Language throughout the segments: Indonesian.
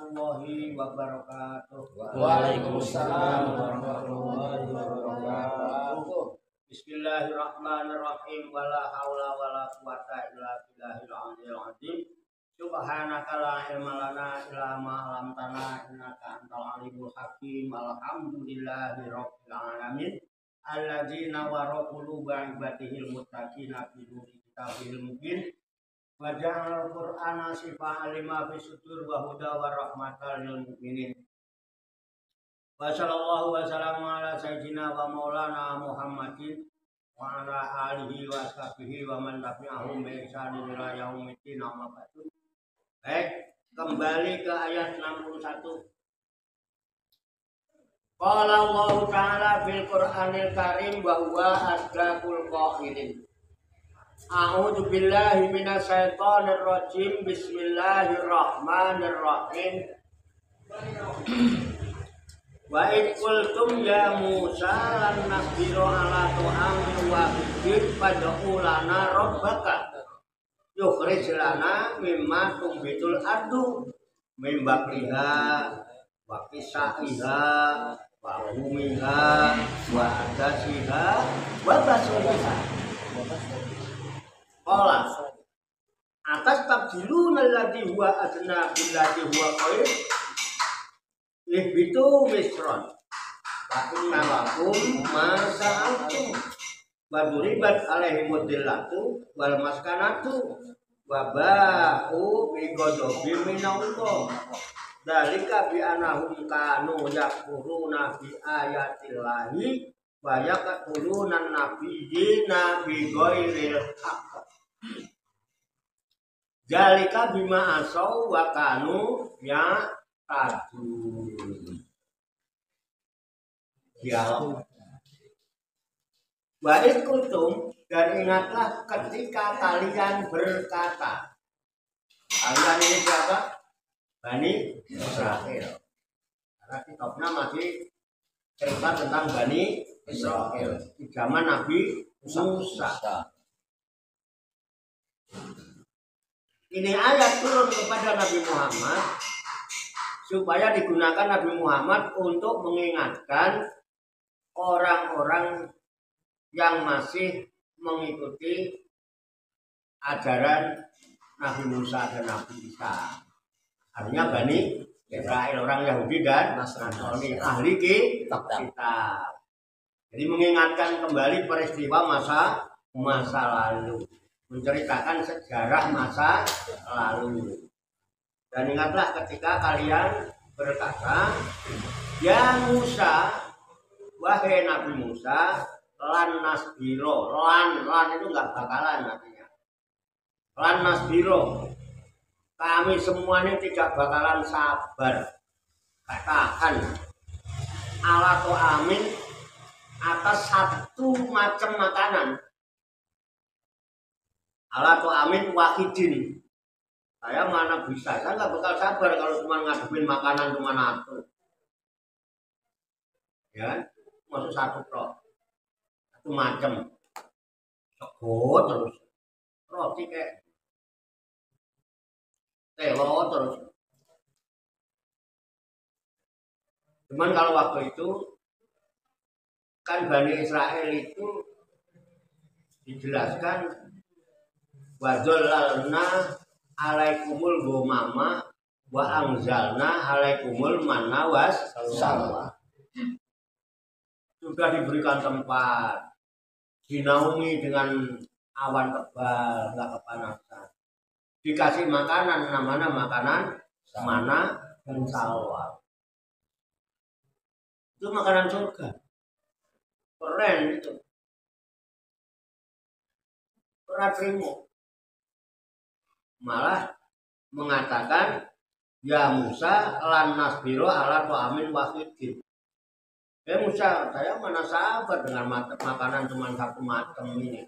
warahmatullahi wabarakatuh. Waalaikumsalam warahmatullahi wabarakatuh. Bismillahirrahmanirrahim. Wala haula wala quwata illa billahil aliyil azim. Subhanaka la ilma lana illa ma 'allamtana innaka antal alimul hakim. Alhamdulillahi rabbil alamin. Alladzina wara quluba ibadihil muttaqina fi nuri kitabil mubin. Wa ja'al Qur'ana shifaan lima fi sudur wa huda wa rahmatan lil mukminin. Wa sallallahu wa sallamu ala sayyidina wa maulana Muhammadin wa ala alihi wa sahbihi wa man tabi'ahum bi ihsan ila yaumil amma ba'du. Baik, kembali ke ayat 61. Qala Allah Ta'ala fil Qur'anil Karim wa huwa asdaqul qailin. A'udzu billahi minasyaitonir rajim. Bismillahirrahmanirrahim. Wa id qultum ya Musa lan nasbiru ala ta'amin wahidin fad'u lana rabbaka yukhrij lana mimma tumbitul ardu min bakliha wa qisaiha wa humiha wa adasiha wa basuliha. Qala atas tabdiluna alladhi huwa adna billadhi huwa khair ihbitu misron wa inna lakum ma sa'altum wa duribat alaihimud dillatu wal maskanatu wa ba'u bi ghadabin minallah dzalika bi annahum kanu yakfuruna bi ayatillahi wa yaqtuluna nabiyina bi ghairil haqq. Dzalika bima asaw wa kanu ya tadun. Dialog. Wa id kuntum, dan ingatlah ketika kalian berkata. Kalian ini siapa? Bani Israel. Karena kitabnya masih cerita tentang Bani Israel di zaman Nabi Musa. Ini ayat turun kepada Nabi Muhammad supaya digunakan Nabi Muhammad untuk mengingatkan orang-orang yang masih mengikuti ajaran Nabi Musa dan Nabi Isa. Artinya Bani Israel, orang Yahudi dan Nasrani, ahli kitab. Jadi mengingatkan kembali peristiwa masa lalu, menceritakan sejarah masa lalu. Dan ingatlah ketika kalian berkata, ya Musa, wahai Nabi Musa, lan nasbiro, lan itu enggak bakalan artinya. Lan nasbiro, kami semua ini tidak bakalan sabar, gak tahan. Ala to amin atas satu macam makanan. Ala to amin wahidin. Saya mana bisa, saya nggak bakal sabar kalau cuma ngadepin makanan cuma satu. Ya, masuk satu macam. Sego terus, roti kayak telo terus. Cuman kalau waktu itu kan Bani Israel itu dijelaskan wadzallalna alaikumul ghamama wa anzalna alaikumul manna wassalwa. Sudah diberikan tempat, dinaungi dengan awan tebal, enggak kepanasan. Dikasih makanan, namanya makanan mana dan salwa. Itu makanan surga. Keren itu. Pernah terima. Malah mengatakan ya Musa lan nasbiro ala ta'amin wahidin. Musa, saya mana sabar dengan makanan cuma satu macam ini.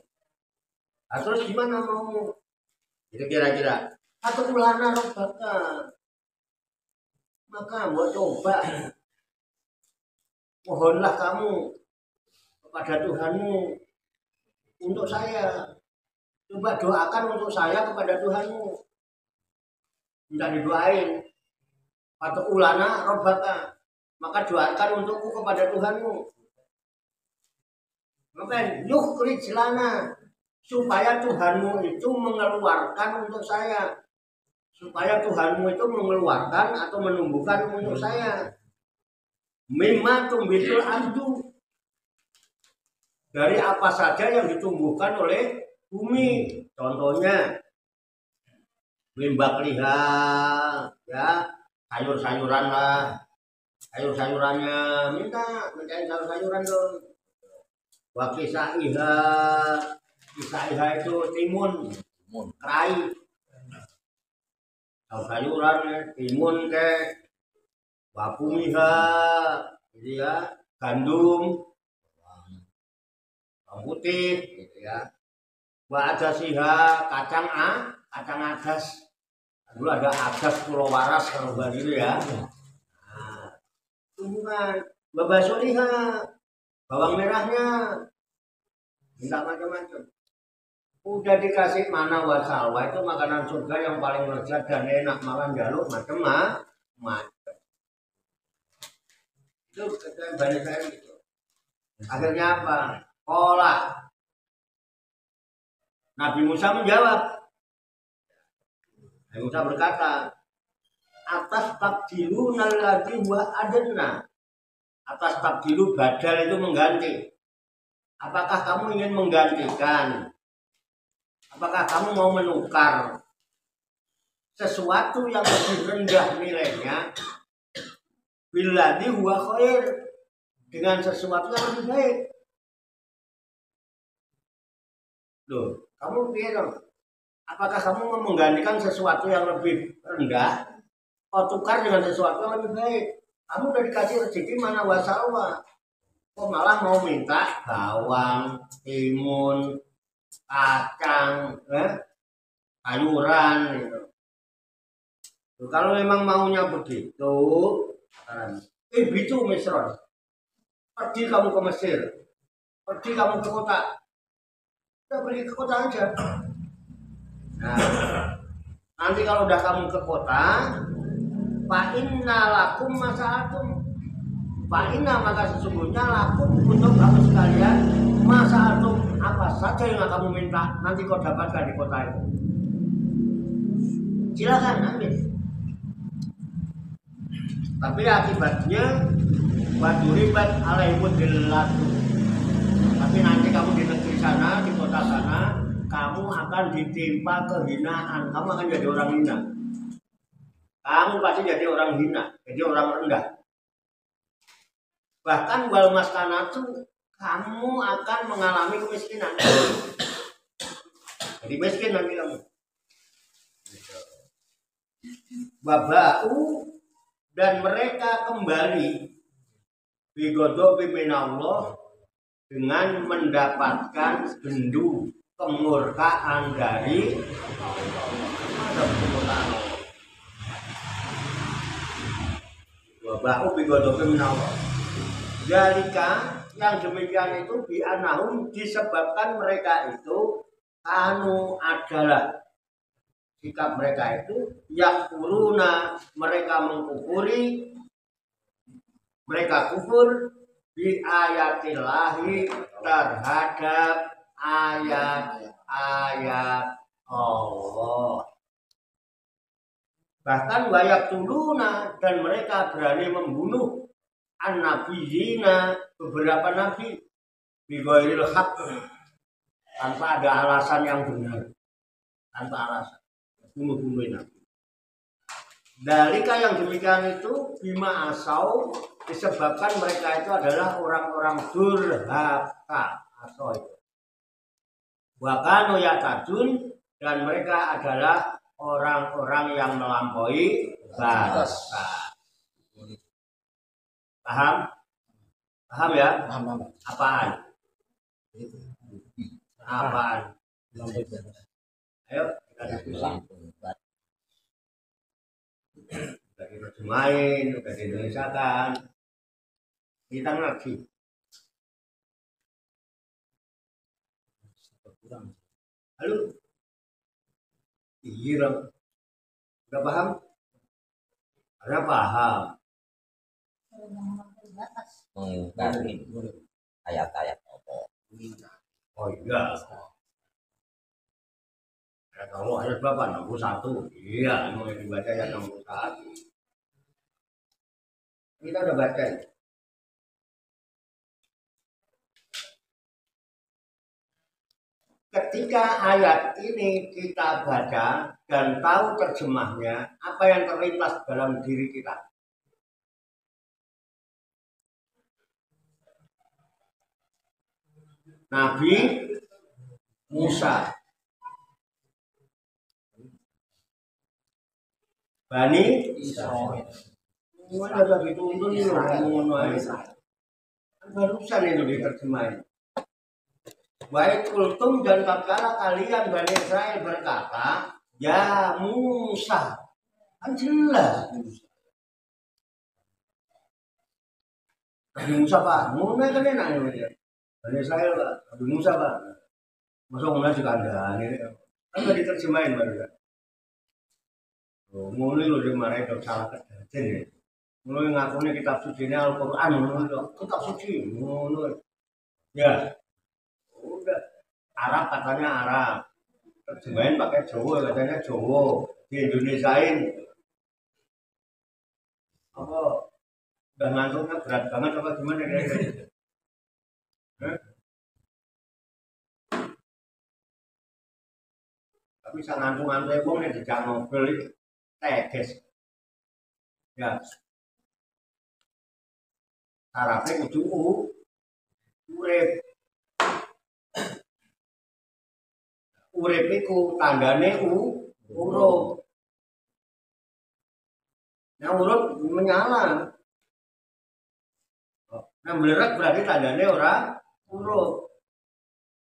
Nah, terus gimana mau? Jadi kira-kira atau ulana robbaka. Maka buat coba. Mohonlah kamu kepada Tuhanmu untuk saya. Coba doakan untuk saya kepada Tuhanmu. Minta didoain. Fatu'ulana robbaka, maka doakan untukku kepada Tuhanmu. Maka yukhrij lana, supaya Tuhanmu itu mengeluarkan untuk saya, supaya Tuhanmu itu mengeluarkan atau menumbuhkan untuk saya. Mimma tumbitul ardu, dari apa saja yang ditumbuhkan oleh bumi. Contohnya limbakliha, ya sayur-sayuran lah, sayur-sayurannya mintain sayur-sayuran dong. Wakisaiha, kisaiha itu timun, kerai, sayuran timun ke wapumiha, gitu ya, gandum, bawang putih, gitu ya. Wa adasiha, kacang adas. Dulu ada adas Pulau Waras kalau begitu ya. Nah, tumbuhan, babasoliha, bawang merahnya, minta macam-macam. Udah dikasih mana wasalwa, itu makanan surga yang paling lezat dan enak, makan jaluk macam-macam. Itu kata banyak saya gitu. Akhirnya apa? Pola. Nabi Musa menjawab. Nabi Musa berkata, atas tabdilu nalladzi wa adna. Atas tabdilu badal itu mengganti. Apakah kamu ingin menggantikan? Apakah kamu mau menukar sesuatu yang lebih rendah nilainya billadzi huwa khair dengan sesuatu yang lebih baik? Loh, kamu pikir, apakah kamu mau menggantikan sesuatu yang lebih rendah atau tukar dengan sesuatu yang lebih baik? Kamu udah dikasih rezeki mana wasalwa, kok malah mau minta bawang, timun, kacang, sayuran gitu. Tuh, kalau memang maunya begitu, itu Misron, pergi kamu ke Mesir, pergi kamu ke kota, udah pergi ke kota aja. Nah, nanti kalau udah kamu ke kota, fa inna lakum masa'atum, fa inna, maka sesungguhnya lakum untuk kamu sekalian masa'atum, apa saja yang kamu minta nanti kau dapatkan di kota itu. Silakan ambil. Tapi akibatnya waduribat alaihimud dillatu. Tapi nanti kamu di negeri sana, di kota sana, kamu akan ditimpa kehinaan. Kamu akan jadi orang hina. Kamu pasti jadi orang hina, jadi orang rendah. Bahkan wal maskanatu, kamu akan mengalami kemiskinan. Jadi miskin nanti kamu. Babau, dan mereka kembali bigodobi minallah, dengan mendapatkan bendu kemurkaan dari kemurkaan. Babau bigodobi minallah. Jalika, yang demikian itu bi'anahum, disebabkan mereka itu anu adalah sikap mereka itu yakfuruna, mereka mengkufuri, mereka kufur bi ayatillahi, terhadap ayat-ayat Allah. Bahkan wayak tuluna, dan mereka berani membunuh an-nabiyina, beberapa nabi, bighairil haq, tanpa ada alasan yang benar, tanpa alasan bunuh-bunuhin nabi. Dalika, yang demikian itu bima asau, disebabkan mereka itu adalah orang-orang durhaka. Asau itu wakanu yatadun, dan mereka adalah orang-orang yang melampaui batas. Paham? Paham ya? Paham. Apaan? Apaan? Ayo kita diskusi. Udah diterjemahin, udah diindonesakan, kita ngaji. Halo? Iya dong. Udah paham? Karena paham. Mengingkari ayat-ayat Allah. Oh iya. Ya, kalau ayat berapa? 61. Iya, mau dibaca ayat 61. Kita udah baca. Ketika ayat ini kita baca dan tahu terjemahnya, apa yang terlintas dalam diri kita? Nabi Musa, Bani Israil. Semuanya sudah dituntun itu barusan itu diterjemahin. Baik kultum dan tatkala kalian Bani Israel berkata, ya Musa, kan jelas Nabi Musa Pak, Musa kan enak ya. Bani Israel Pak, Nabi Musa Pak. Masa Musa juga ada, kan udah diterjemahin barusan. Mulai lo dimarahin kalau salah kejadian ya. Mulai ngakunya kitab suci ini Al-Quran, kitab suci, mulai. Ya, udah. Arab katanya Arab, terjemahin pakai Jawa katanya Jawa, di Indonesiain. Apa? Udah ngantuknya berat banget apa gimana kira-kira? Tapi saya ngantuk-ngantuk wong nek dijak ngobrol iki teges. Ya. Syaratnya kudu urip. Urip iku tandane urut. Nah urut menyala. Nah melerak berarti tandane ora urut.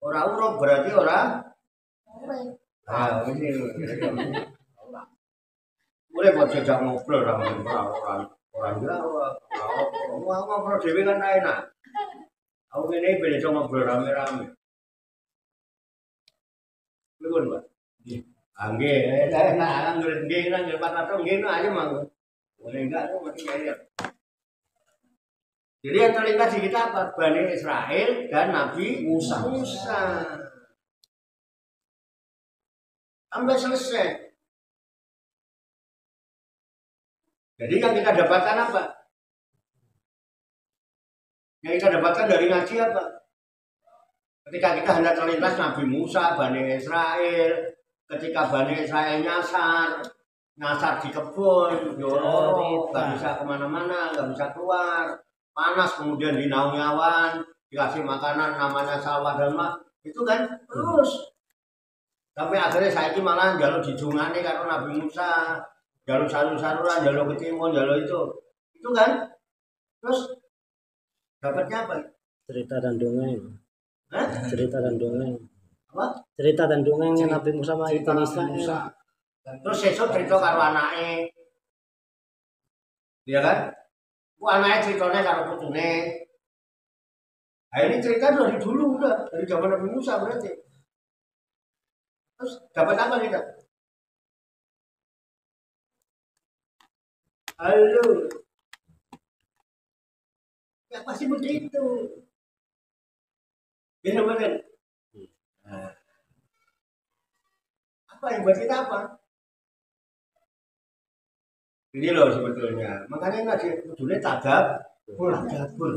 Ora urut berarti ora urip. Ah ini. Urip kok jajak ngobrol orang Jawa. Ngobrol dhewe kan enak. Aku ngene ben iso ngobrol rame-rame. Nuwun, Pak. Nggih. Ah nggih, enak nggih nang Pak Tato nggih aja mangga. Boleh enggak tuh mati ya. Jadi yang terlintas di kita apa? Bani Israel dan Nabi Musa. Sampai selesai. Jadi yang kita dapatkan apa? Yang kita dapatkan dari ngaji apa? Ketika kita hendak terlintas Nabi Musa, Bani Israel, ketika Bani Israel nyasar di kebun, jorok, nggak bisa kemana-mana, nggak bisa keluar, panas kemudian dinaungi awan, dikasih makanan namanya salwa dan mak, itu kan terus. Tapi akhirnya saya malah jalur dijungani karena Nabi Musa, jalur saru-saruran, jalur ketimun, jalur itu kan, terus dapatnya apa? Cerita dan dongeng. Hah? Cerita dan dongeng. Apa? Cerita dan dongengnya Nabi Musa sama ikan Israel. Terus sesuk cerita karo anake. Iya kan? Ku anake ceritanya karo putune. Nah, ini cerita dari dulu udah, dari zaman Nabi Musa berarti. Terus dapat apa kita? Halo. Ya pasti begitu. Ya benar. Nah, apa yang buat kita apa? Ini loh sebetulnya. Makanya nggak judulnya tadabbur.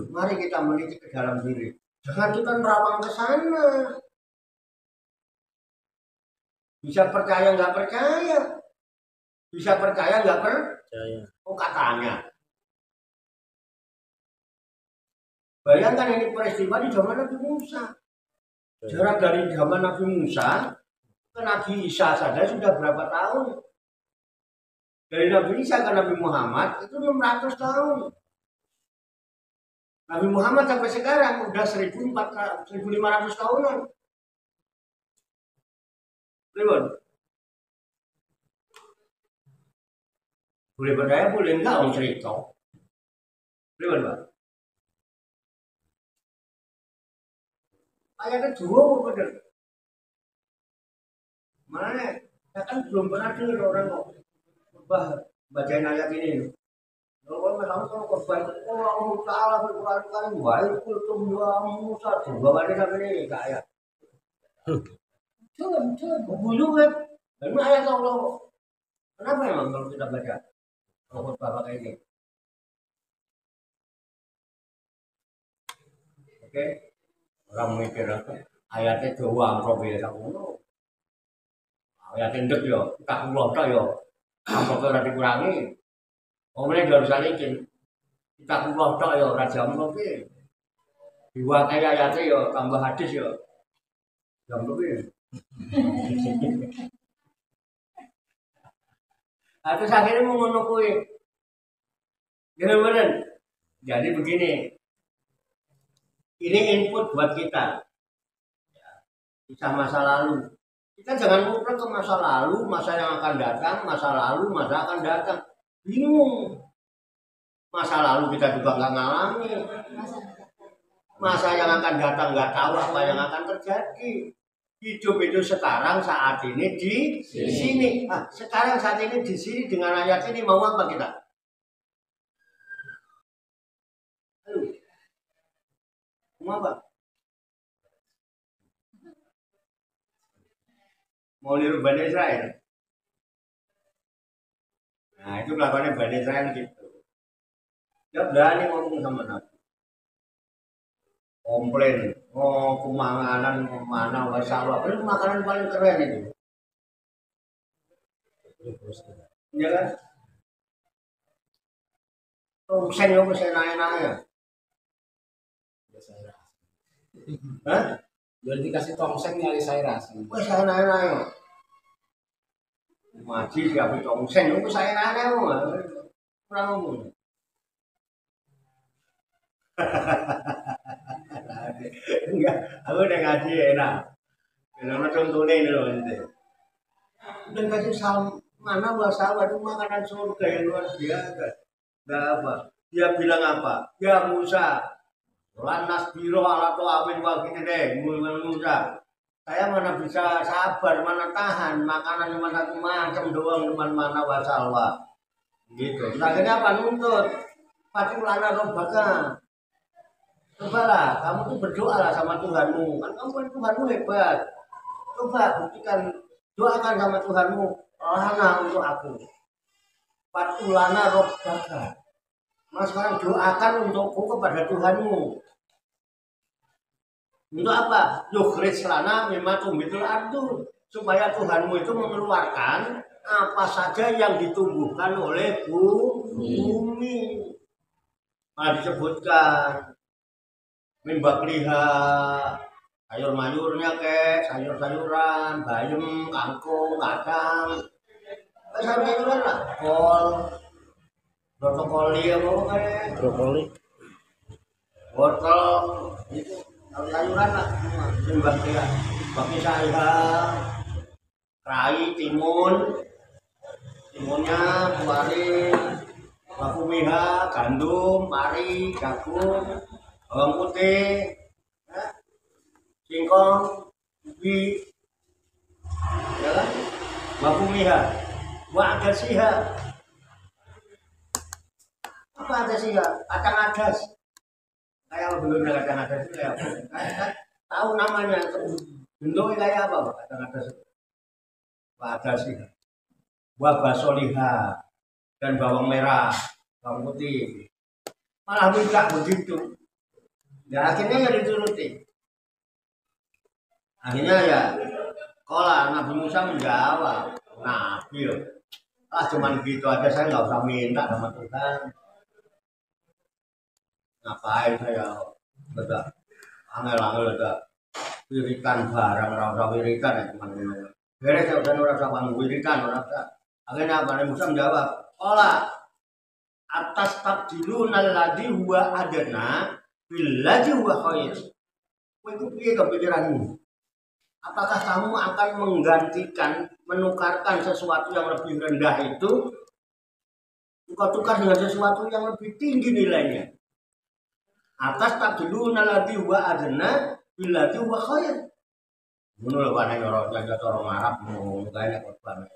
Mari kita meneliti ke dalam diri. Jangan kita nerawang ke sana. Bisa percaya nggak percaya. Bisa percaya nggak percaya. Oh katanya. Bayangkan ini peristiwa di zaman Nabi Musa. Jarak dari zaman Nabi Musa ke Nabi Isa saja sudah berapa tahun? Dari Nabi Isa ke Nabi Muhammad itu 600 tahun. Nabi Muhammad sampai sekarang udah 1.500 tahunan. Ribon. Boleh percaya, boleh enggak om cerita. Ribon, Pak. Ayatnya dua bener. Mana? Ya kan belum pernah dengar orang kok bacain ayat ini. kamu kalau korban Allah Taala berkurangan baik kultum dua Musa dua kali sampai ini kayak. Jangan, bunuh kan? Karena ayat Allah. Kenapa emang kalau kita baca khutbah pakai ini? Oke, orang mikir ayatnya doang profil kamu. Ayat endek yo, tak pulau tak yo, apa kau dikurangi? Omongnya harus salikin. Kita pulau tak yo, raja profil. Dua kayak ayatnya yo, tambah hadis yo, jam profil. Terus akhirnya mengunukui. Benar-benar. Jadi begini. Ini input buat kita. Kisah masa lalu. Kita jangan mutlak ke masa lalu, masa yang akan datang, masa lalu, masa akan datang. Bingung. Masa lalu kita juga nggak ngalami. Masa yang akan datang nggak tahu apa yang akan terjadi. Hidup itu sekarang saat ini di sini. Nah, sekarang saat ini di sini dengan ayat ini mau apa kita? Mau apa? Mau niru Bani Israel. Nah itu kelakuannya Bani Israel gitu. Dia berani ngomong sama Nabi. Komplain, oh kemanganan mana wasawa, itu makanan paling keren itu. Iya kan? Tongseng lo bisa naik-naik. Hah? Jadi dikasih tongseng nyari sayuran. Wah saya naik-naik. Maji siapa tongseng, lo bisa naik-naik kurang ngomong. Enggak, aku udah ngaji enak. Karena contohnya ini loh nanti. Dan kasih salam mana bahasa itu makanan surga yang luar biasa. Enggak apa? Dia bilang apa? Ya Musa, lanas biro ala to amin wagini deh, Musa. Saya mana bisa sabar, mana tahan makanan cuma satu macam doang, cuman mana wasalwa. Gitu. Akhirnya apa nuntut? Pati lana robbaka. Cobalah, kamu tuh berdoalah sama Tuhanmu. Kan kamu kan Tuhanmu hebat. Coba buktikan, doakan sama Tuhanmu. Lana untuk aku. Patulana robbaka. Mas sekarang doakan untukku kepada Tuhanmu. Untuk apa? Yukhrij lana mimma tumbitul ardu. Supaya Tuhanmu itu mengeluarkan apa saja yang ditumbuhkan oleh bumi. Malah disebutkan mimbakliha, sayur mayurnya sayur-sayuran, bayam, kangkung, kacang, sayur-sayuran lah, kol, brokoli apa kayak, Brokoli. wortel, itu sayuran lah, mimbakliha, baki sayur, kerai, timunnya, kuarin, bakumiha, gandum, pari, jagung, bawang putih, singkong, ubi, ya kan? Bakumiha, wa'adasiha. Apa adasiha? Kacang adas. Kayak belum ada kacang adas itu ya. Tahu namanya, bentuknya kayak apa kacang adas? Wa'adasiha, wabasoliha, dan bawang merah, bawang putih. Malah minta begitu. Ya akhirnya ya dituruti. Akhirnya ya, kalau Nabi Musa menjawab, Nabi, cuman gitu aja saya nggak usah minta sama Tuhan. Ngapain saya udah angel-angel udah wiritan barang, rasa wiritan ya teman-teman. Beres ya udah rasa wiritan, rasa. Akhirnya Nabi Musa menjawab, atas tabdilun alladhi huwa adna billadhi huwa khair. Itu piye kepikiranmu? Apakah kamu akan menggantikan, menukarkan sesuatu yang lebih rendah itu tukar dengan sesuatu yang lebih tinggi nilainya? Atas tabdilun alladhi huwa adna billadhi huwa khair. Ngono lho Pak nek orang Arab ngono kayak korban.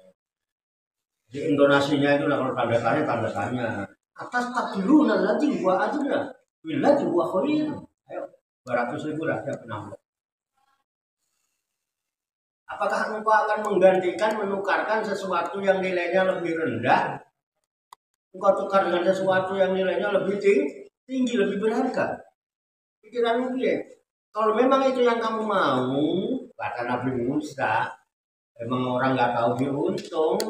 Di intonasinya itu kalau tanda tanya Atas takdiruna allati huwa adna billati huwa khair. Ayo 200.000 lah dia penambah. Apakah engkau akan menggantikan, menukarkan sesuatu yang nilainya lebih rendah? Engkau tukar dengan sesuatu yang nilainya lebih tinggi, lebih berharga. Pikiranmu dia. Kalau memang itu yang kamu mau, kata Nabi Musa, memang orang nggak tahu diuntung,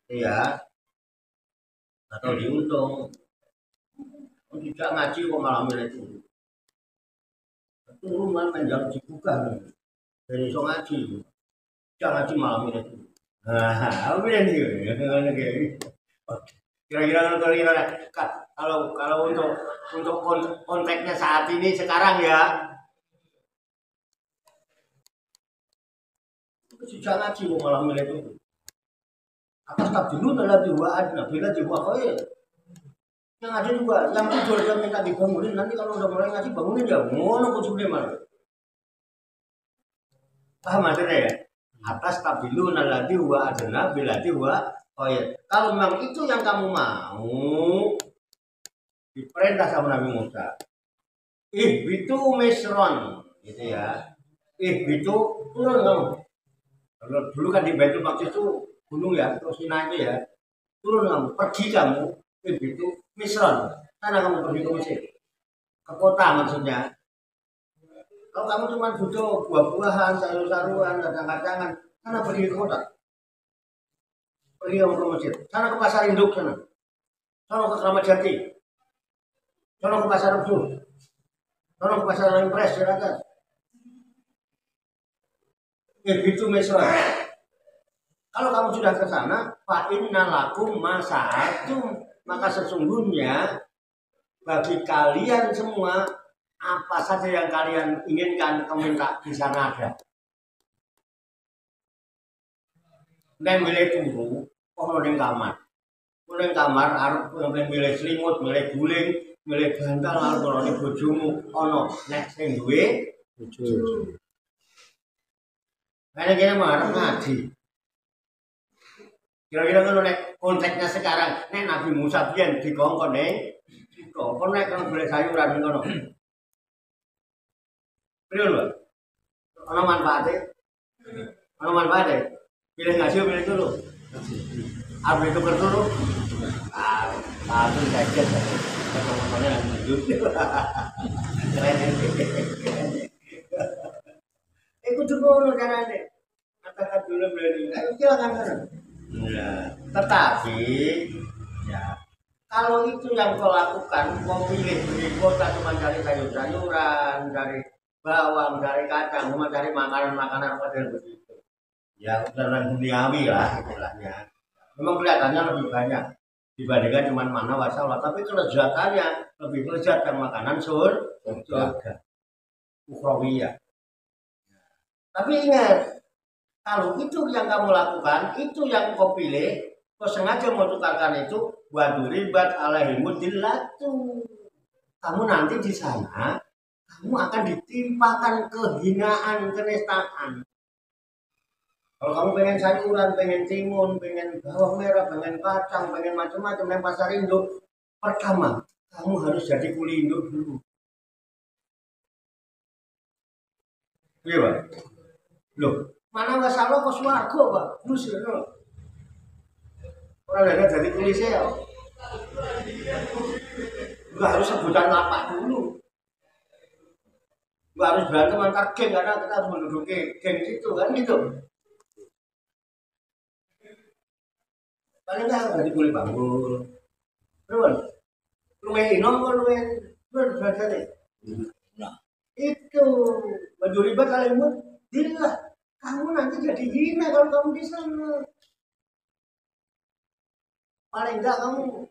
ya, atau diuntung. Tidak ngaji kok malah milih itu. Itu rumah menjauh dibuka dari so ngaji. Jangan ngaji malah milih itu. Nah, apa yang dia? Kira-kira kalau untuk konteksnya saat ini sekarang ya. Sejak ngaji kok malah milih itu. Atas takdirun adalah jiwa adna, bila jiwa khair. Yang ada juga, yang tidur yang minta dibangunin, nanti kalau udah mulai ngaji bangunin ya, ngono kok mana? Paham maksudnya ya? Atas takdirun adalah jiwa adna, bila jiwa khair. Kalau memang itu yang kamu mau, diperintah sama Nabi Musa. Itu Misron, gitu ya. Itu turun kamu. Kalau dulu kan di Baitul Maqdis itu gunung ya, terus Sinai itu ya, turun kamu, pergi kamu, itu Misron, sana kamu pergi ke Mesir, ke kota maksudnya. Kalau kamu cuma butuh buah-buahan, sayur-sayuran, kacang-kacangan, sana pergi ke kota, pergi kamu ke Mesir, sana ke pasar induk sana ke Kramat Jati, sana ke pasar Rebu, sana ke pasar Impres, silakan. Itu Misron. Kalau kamu sudah ke sana, fa inna lakum masa'atum, maka sesungguhnya bagi kalian semua apa saja yang kalian inginkan, kamu minta di sana ada. Dan milih turu, oh ning kamar. Ning kamar arep milih selimut, milih guling, milih bantal arep ngrone bojomu ana nek sing duwe bojo. Kira-kira marah ngaji. Kira-kira kalau nek konteksnya sekarang, nek Nabi Musa biyen dikongkon kok nek kan boleh sayuran ngono. Bener lho. Ana manfaate. Ana manfaate. Pilih ngaji pilih dulu. Apa itu dulu? Itu saja. Ngomongnya lanjut. Keren. Kudu ngono carane. Katakan dulu beli. Ayo silakan sana. Nah, tetapi ya kalau itu yang kau lakukan, kau pilih beli kota cuma cari sayur-sayuran, cari bawang, cari kacang, cuma cari makanan-makanan model begitu. Ya urusan duniawi lah istilahnya. Memang kelihatannya lebih banyak dibandingkan cuma mana wasalah, tapi kelezatannya lebih lezat yang makanan surga. Ukhrawiyah. Tapi ingat, kalau itu yang kamu lakukan, itu yang kau pilih, kau sengaja mau tukarkan itu, waduribat alaihimud dillatu. Kamu nanti di sana, kamu akan ditimpakan kehinaan, kenistaan. Kalau kamu pengen sayuran, pengen timun, pengen bawang merah, pengen kacang, pengen macam-macam, yang pasar induk, pertama, kamu harus jadi kuli induk dulu. Iya, Pak? Loh, mana masalah kok swarga, Pak? Terus ya, orang ada jadi polisi ya. Enggak harus sebutan lapak dulu. Enggak harus berantem antar geng, karena kita harus menduduki geng itu kan gitu. Paling enggak jadi kulit bangun. Terus, luwe inom kok luwe berarti. Nah, itu baju ribet kalian dillah. Kamu nanti jadi hina kalau kamu di sana. Paling enggak kamu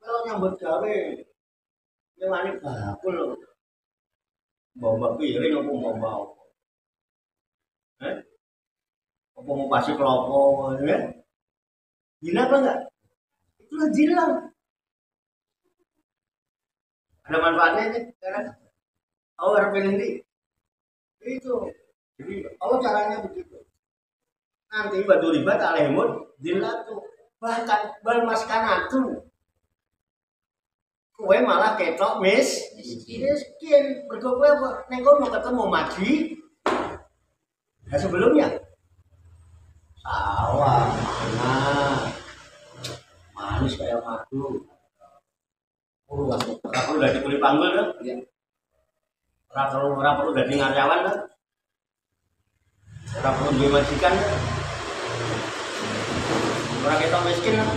kalau nyambut gawe ngani bakul bawa piring apa mau bawa. Apa mau pasti kelopo ya? Hina apa enggak? Itu jilang. Ada manfaatnya nih sekarang. Oh, harus pengen itu. Jadi, caranya begitu. Nanti batu ribat alaihimud dillatu. Bahkan bal maskanatu. kowe malah ketok miskin. Mergo kowe ning kono ketemu maji. Nah sebelumnya sawah, manis kayak madu. Ora perlu dadi kuli panggul kan? Iya. Ora perlu dadi karyawan kan? Ora perlu duwe majikan kan? Ora ketok miskin kan?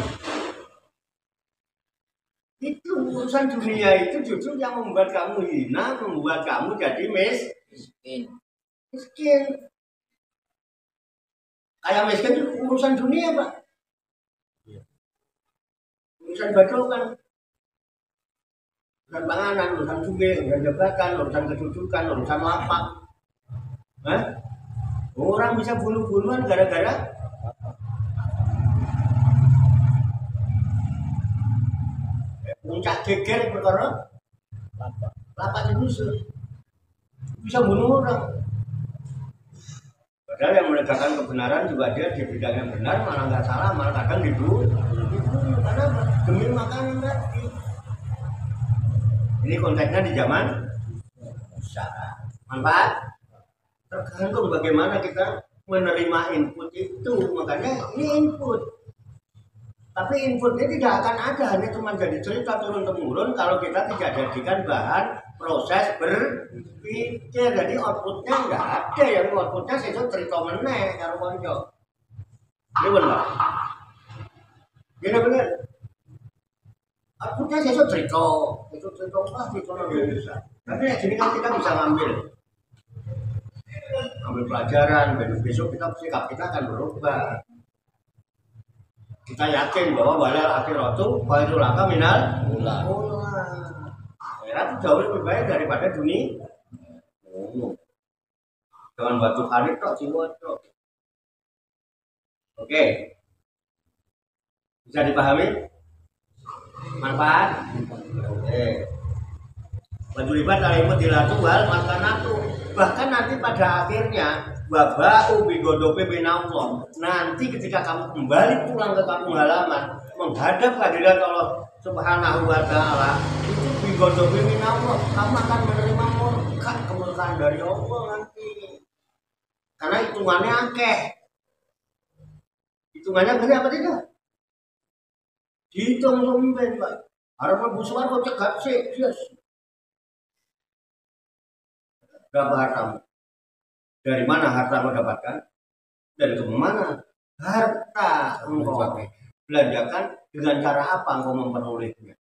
Itu urusan dunia itu justru yang membuat kamu hina, membuat kamu jadi miskin. Kayak miskin itu urusan dunia, Pak. Urusan badokan, urusan panganan, urusan duit, urusan jabatan, urusan kedudukan, urusan lapak. Orang bisa bunuh-bunuhan gara-gara puncak geger perkara lapak itu bisa bunuh orang. Padahal yang menegakkan kebenaran juga dia di bidang yang benar, malah nggak salah, malah kadang dibunuh karena demi makanan tadi. Ini konteksnya di zaman usaha. Manfaat tergantung bagaimana kita menerima input itu. Makanya ini input. Tapi inputnya tidak akan ada, hanya cuma jadi cerita turun-temurun kalau kita tidak jadikan bahan proses berpikir. Jadi outputnya nggak ada, yang outputnya itu cerita meneh karo konco. Ini benar. Gini benar. Outputnya itu cerita wah cerita Indonesia. Tapi ya jadi kan kita bisa ngambil pelajaran, besok sikap kita akan berubah. Kita yakin bahwa walal akhiratu khairul laka minal ula. Akhirat jauh lebih baik daripada dunia. Dengan batu karet tok jiwa tok. Oke. Bisa dipahami? Manfaat? Oke. Majulibat alimut dilatu wal makanatu. Bahkan nanti pada akhirnya wabau bigodope binallah. Nanti ketika kamu kembali pulang ke kampung halaman menghadap hadirat Allah Subhanahu wa taala, itu bigodope binallah, kamu akan menerima kemurkaan dari Allah nanti. Karena hitungannya akeh. Hitungannya benar apa tidak? Dihitung sampean, Pak. Arep mlebu swarga cegat sik, yes. Berapa hartamu? Dari mana harta kau dapatkan? Dari kemana? Harta engkau belanjakan dengan cara apa engkau memperolehnya?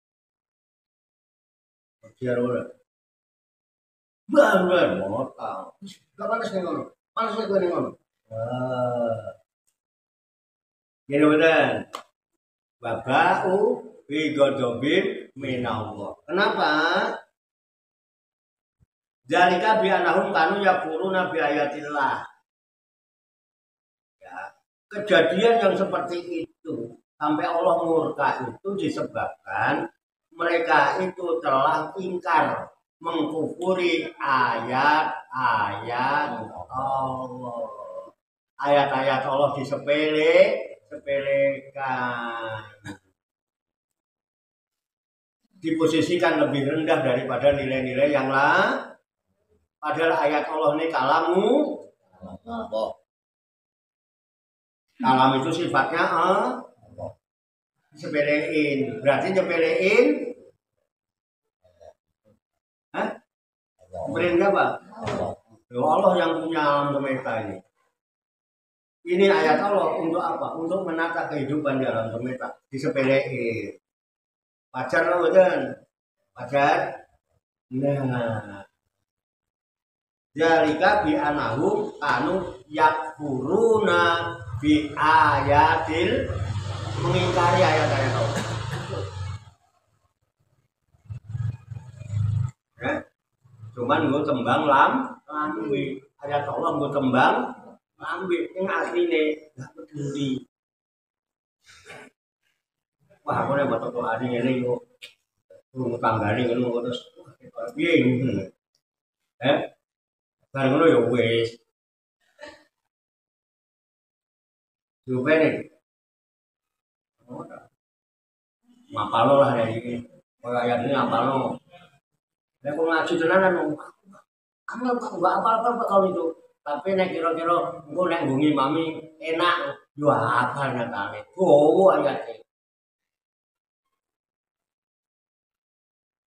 Biar udah. Baru modal. Gak panas nih ngono. Panas nih gue ngono. Gini bener. Babau bigodobin minallah. Kenapa? Zalika bi anahum kanu yakfuruna bi ayatillah. Ya, kejadian yang seperti itu sampai Allah murka itu disebabkan mereka itu telah ingkar mengkufuri ayat-ayat Allah. Ayat-ayat Allah disepelekan. Diposisikan lebih rendah daripada nilai-nilai yang lain. Padahal ayat Allah ini kalamu Allah. Kalam itu sifatnya sepelein. Berarti nyepelein Sepelein apa? Allah yang punya alam semesta ini. Ini ayat Allah untuk apa? Untuk menata kehidupan di alam semesta. Disepelein. Pacar lo kan? Pacar? Nah. Zalika bi anahum kanu yakfuruna bi ayatil, mengingkari ayat-ayat Allah. Cuman gue tembang lambi ayat Allah, gue tembang lambi yang asline gak peduli. Wah aku nih batok hari ini gue tanggani ngono terus piye ngono. Kan ngono ya wis. Coba nih. Mapalo lah dari ini. Kayak ayat ini apa no? Nek kok ngaji tenanan kamu enggak apa-apa kalau itu. Tapi nek kira-kira engko nek nggo ngimami enak yo apa nyatane. Oh ayate.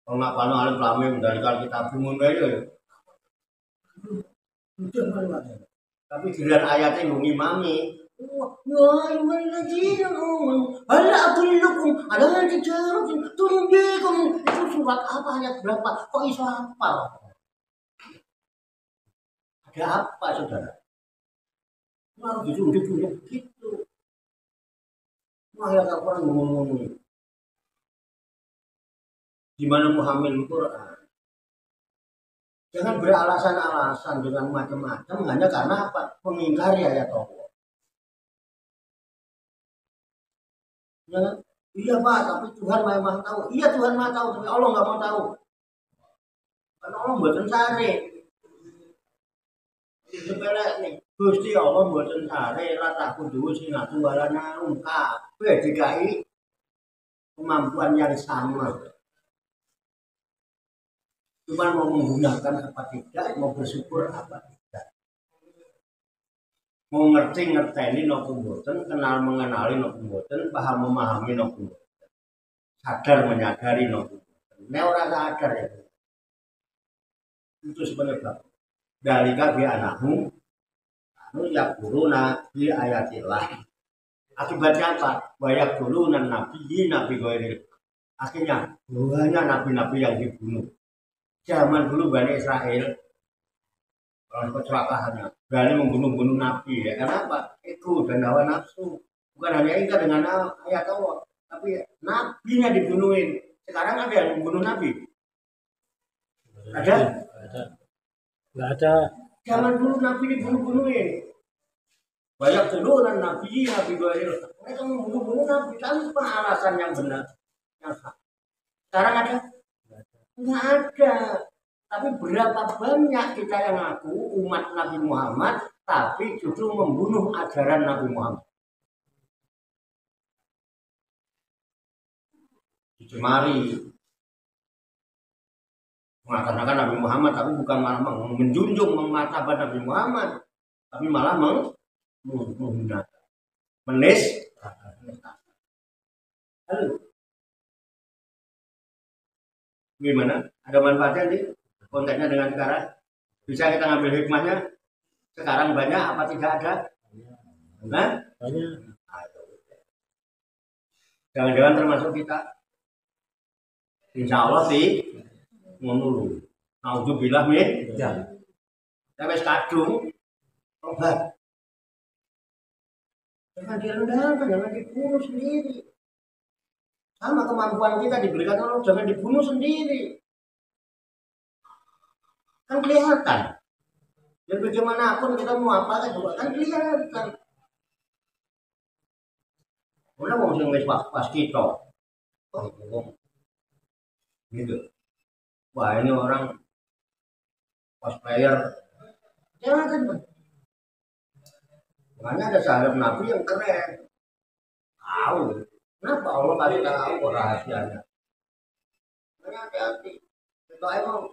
Kalau nggak pano alim kami mendalikan kita bumun aja ya. Tapi giliran ayatnya nggo ngimami. Wah, ini lagi dong. Hal adullukum ala tijaratin tunjikum. Itu surat apa ayat berapa? Kok iso hafal? Ada apa saudara? Harus ditunjuk-tunjuk gitu. Wah ya tak pernah ngomong-ngomong. Gimana muhamil Quran? Jangan beralasan-alasan dengan macam-macam hanya karena apa? Mengingkari ayat Allah. Jangan, iya Pak, tapi Tuhan memang tahu. Iya Tuhan mah tahu, tapi Allah nggak mau tahu. Karena Allah buatan cari. Sepele nih, Gusti Allah buatan cari. Rata kudu sinatu balana ungkap. DKI kemampuan yang sama. Cuma mau menggunakan apa tidak, mau bersyukur apa tidak. Mau ngerti-ngerteni nopo mboten, kenal mengenali nopo mboten, paham memahami nopo mboten. Sadar menyadari nopo mboten. Nek ora sadar ya. Itu sebenarnya dalika bi anakmu anu ya guruna bi ayatillah. Akibatnya apa? Banyak turunan nabi goiril. Akhirnya banyak nabi-nabi yang dibunuh. Zaman dulu Bani Israel orang kecelakaannya berani membunuh-bunuh nabi ya. Kenapa? Ego dan hawa nafsu. Bukan hanya ingkar dengan ayat Allah, tapi nabinya dibunuhin. Sekarang ada yang membunuh nabi? Ada? Nggak ada. Zaman dulu nabi dibunuh-bunuhin. Banyak turunan nabi goil. Mereka membunuh-bunuh nabi tanpa alasan yang benar. Yang sah. Sekarang ada? Nggak ada. Tapi berapa banyak kita yang ngaku umat Nabi Muhammad tapi justru membunuh ajaran Nabi Muhammad. Dicemari mengatakan Nabi Muhammad tapi bukan malah menjunjung memartabat Nabi Muhammad tapi malah menghina, menis. Halo. Gimana? Ada manfaatnya nih konteksnya dengan sekarang? Bisa kita ngambil hikmahnya? Sekarang banyak apa tidak ada? Nah? Banyak. Jangan-jangan termasuk kita? Insya Allah sih ngomong. Naudzubillah min. Tapi kadung obat. Jangan direndahkan, jangan dibunuh sendiri. Sama kemampuan kita diberikan Allah, jangan dibunuh sendiri. Kan kelihatan. Dan bagaimanapun kita mau apa kan kelihatan. Mana mau sing wis pas kita. Gitu. Wah, ini orang cosplayer. Jangan. Makanya ada sahabat Nabi yang keren. Tahu. Kenapa Allah kasih tahu rahasianya? Makanya hati-hati. Kita emang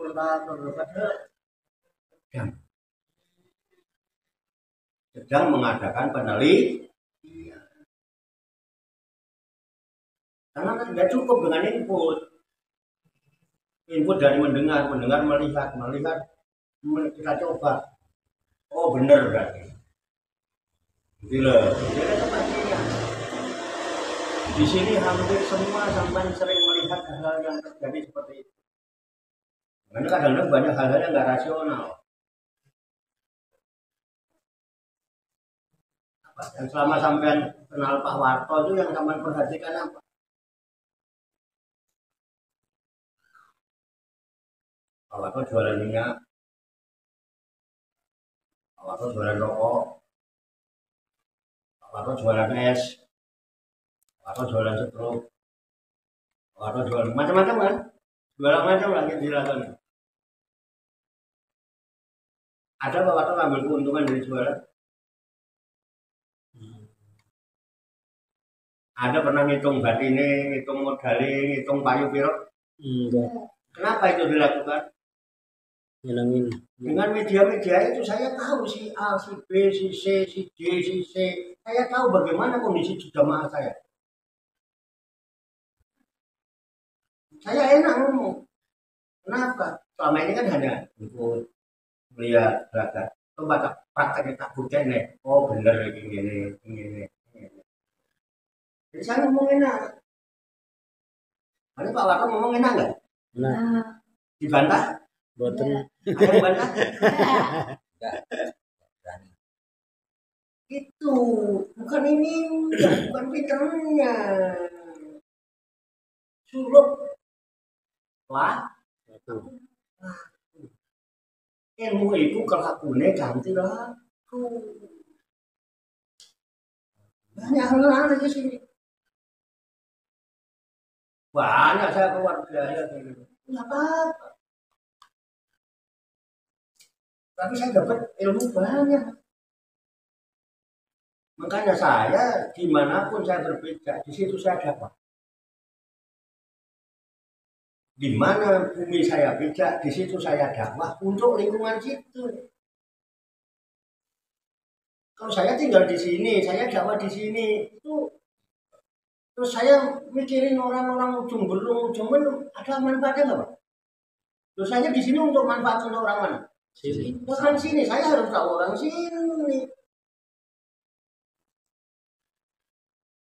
sedang mengadakan penelitian. Karena tidak cukup dengan input dari mendengar melihat, kita coba. Oh benar berarti. Gila. Di sini hampir semua sampai sering melihat hal-hal yang terjadi seperti itu. Karena kadang-kadang banyak hal-hal yang nggak rasional. Dan selama sampean kenal Pak Warto itu yang sampean perhatikan apa? Pak Warto jualan minyak, Pak Warto jualan rokok, Pak Warto jualan es. Atau jualan setruk, atau jualan macam-macam kan, jualan macam lagi dilakukan. Ada Pak Warto ngambil keuntungan dari jualan? Ada pernah ngitung batine, ngitung modalin, ngitung payu piro? Enggak. Kenapa itu dilakukan? Ngilangin. Dengan media-media itu saya tahu si A, si B, si C, si D, si C. Saya tahu bagaimana kondisi jamaah saya. Saya enak ngomong. Kenapa? Selama ini kan hanya ikut melihat belakang. Coba prakteknya tak buktiin nih. Oh bener ini. Jadi saya ngomong enak. Ini Pak Waka ngomong enak nggak? Nah, Dibantah? boten. Ada yang bantah? Itu bukan ini, bukan pinternya. Suluk lah. Ilmu itu kelakuannya ganti laku. Banyak hal di sini. Banyak saya keluar biaya kayak gitu. Nggak apa-apa. Tapi saya dapat ilmu banyak. Makanya saya dimanapun saya berbeda, di situ saya dapat. Di mana bumi saya pijak, di situ saya dakwah untuk lingkungan situ. Kalau saya tinggal di sini, saya dakwah di sini, itu terus saya mikirin orang-orang ujung belum, ada manfaatnya nggak Pak? Terus saya di sini untuk manfaat untuk orang mana? Sini. Orang sini, saya harus tahu orang sini.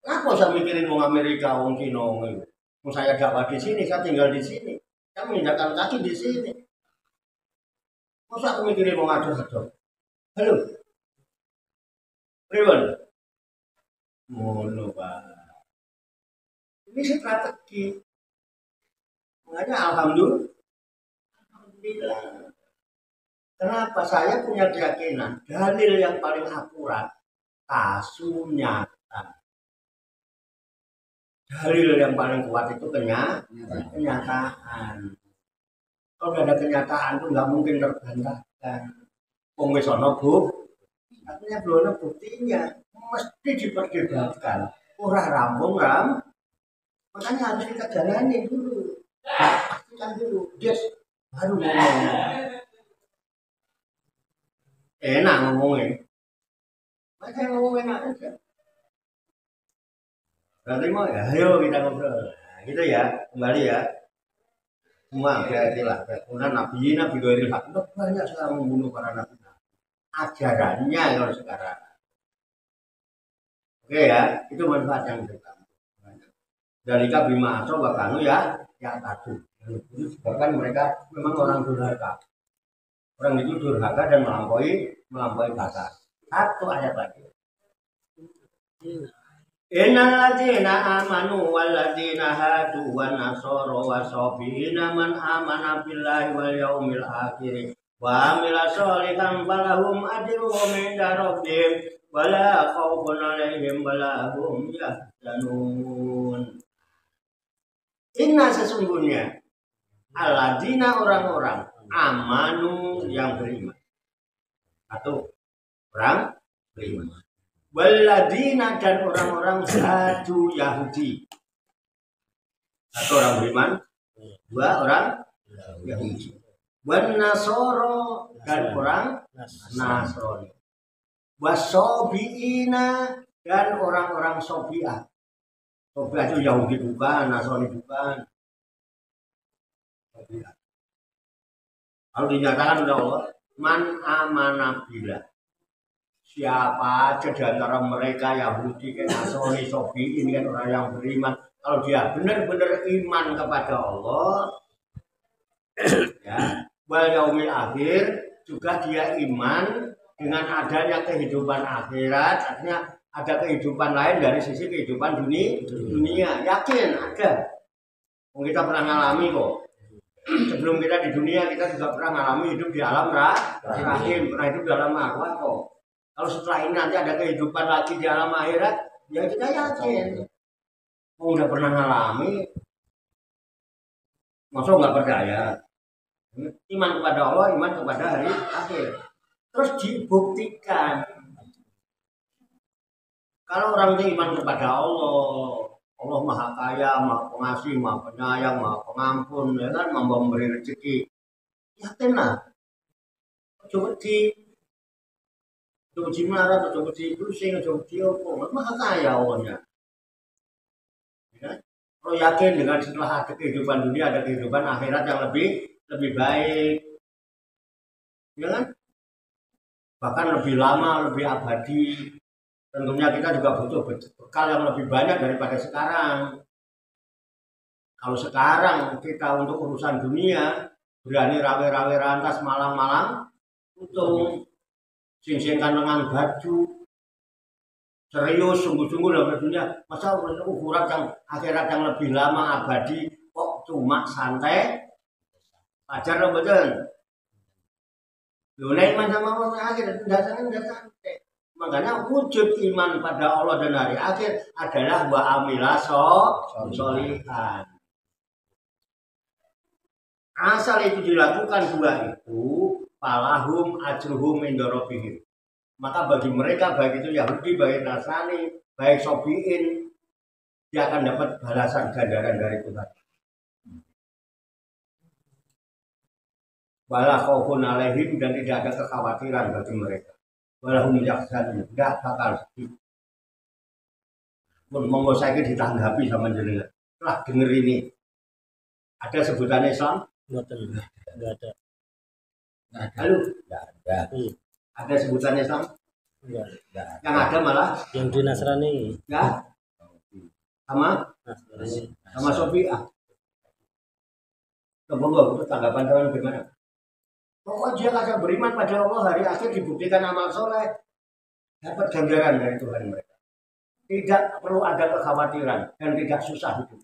Apa saya mikirin orang Amerika, orang Cina, gitu. Saya dakwah di sini, saya tinggal di sini, saya menginjakkan kaki di sini. Masa aku mikirin mau ngadu-ngadu? Halo, Riwan, mono Pak. Ini strategi. Makanya alhamdulillah. Kenapa saya punya keyakinan dalil yang paling akurat kasunyatan. Dalil yang paling kuat itu kenyataan. Kalau tidak ada kenyataan itu nggak mungkin terbantahkan. Pengesono artinya belum ada buktinya, mesti diperdebatkan. Ora rambung. Makanya harus kita jalani dulu. Pastikan dulu, yes, baru ngomong. Enak ngomongnya. Makanya ngomong enak aja. Berarti mau ya, ayo kita ngobrol. Nah, gitu ya, kembali ya. Semua berarti lah. Kemudian Nabi Ghairil Haq banyak sekarang membunuh para nabi. Ajarannya kalau sekarang. Oke ya, itu manfaat yang pertama. Dari kabima aso bakanu ya tadu. Itu sebabkan mereka memang orang durhaka. Orang itu durhaka dan melampaui batas. Satu ayat lagi. Innal ladzina amanu wal ladzina hadu wan nasara wasabiina man amana billahi wal yaumil akhir wa amila sholihan falahum ajruhum inda rabbihim wala khaufun 'alaihim wala hum yahzanun. Inna sesungguhnya alladzina orang-orang amanu yang beriman. Satu orang beriman. Waladina dan orang-orang hadu Yahudi. Satu orang beriman, dua orang Yahudi. Wan Nasoro dan orang Nasrani. Wasobiina dan orang-orang Sobiah. Sobiah itu Yahudi bukan, Nasrani bukan. Sobiah. Kalau dinyatakan oleh Allah, man amana billah. Siapa aja di antara mereka Yahudi, Nasrani, Sobi ini kan orang yang beriman. Kalau dia benar-benar iman kepada Allah, ya, wal yaumil akhir, juga dia iman dengan adanya kehidupan akhirat, artinya ada kehidupan lain dari sisi kehidupan dunia. Yakin ada. Kita pernah ngalami kok. Sebelum kita di dunia kita juga pernah ngalami hidup di alam rahim, pernah hidup di alam arwah kok. Kalau setelah ini nanti ada kehidupan lagi di alam akhirat, ya kita yakin. Udah pernah ngalami, masa nggak percaya? Iman kepada Allah, iman kepada hari akhir. Terus dibuktikan. Kalau orang itu iman kepada Allah, Allah Maha Kaya, Maha Pengasih, Maha Penyayang, Maha Pengampun, ya kan, memberi rezeki. Yakinlah. Coba di marah, coba di pusing, coba di apa, Maha Kaya Allahnya. Ya. Kalau yakin dengan setelah ada kehidupan dunia, ada kehidupan akhirat yang lebih baik, ya kan? Bahkan lebih lama, lebih abadi. Tentunya kita juga butuh bekal yang lebih banyak daripada sekarang. Kalau sekarang kita untuk urusan dunia berani rawe-rawe rantas malam-malam, untung sing-singkan dengan baju, serius sungguh-sungguh dalam dunia. Masa ukuran yang akhirat yang lebih lama abadi kok cuma santai, ajar lo betul. Dunia iman sama Allah akhir dasarnya udah santai. Makanya wujud iman pada Allah dan hari akhir adalah wa amila sholihan. Asal itu dilakukan dua itu, falahum ajruhum inda rabbihim. Maka bagi mereka, baik itu Yahudi, baik Nasrani, baik Sobiin, dia akan dapat balasan ganjaran dari Tuhan. Wala khaufun alaihim, dan tidak ada kekhawatiran bagi mereka. Walahum yahzanun, tidak bakal sedih. Monggo saiki ditanggapi sama jenengan. Setelah denger ini, ada sebutan Islam? Enggak ada. Halo? Enggak ada. Ada sebutan Islam? Enggak. Yang ada malah? Yang di Nasrani. Ya? Sama Sofiah. Monggo tanggapan teman gimana? Pokoknya dia kagak beriman pada Allah, hari akhir dibuktikan amal soleh, dapat ganjaran dari Tuhan mereka. Tidak perlu ada kekhawatiran dan tidak susah hidup.